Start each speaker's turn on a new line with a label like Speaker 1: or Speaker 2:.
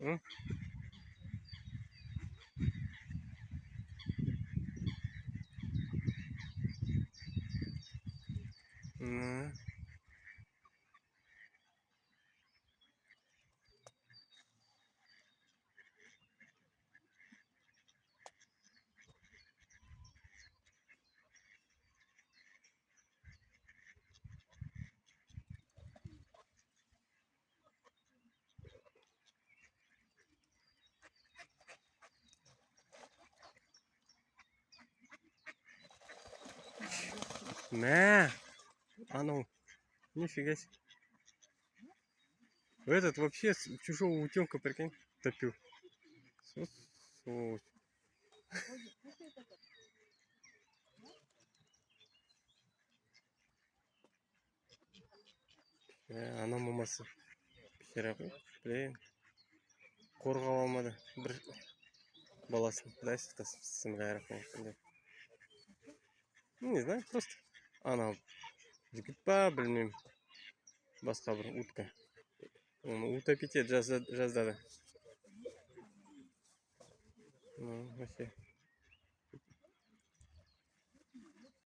Speaker 1: М? М. На! А ну, нифига себе. Этот вообще чужого утенка, прикинь, топил. Сволочь. Ана мамасы пішірі ғой. Блин. Қорғап алмады. Бір баласын. Құдай сақтасын бәрі, конечно. Ну, не знаю, просто ана жігіт па, білмеймін. Басқа бір утка. Оны утопить ет жаздады. Ну, вообще.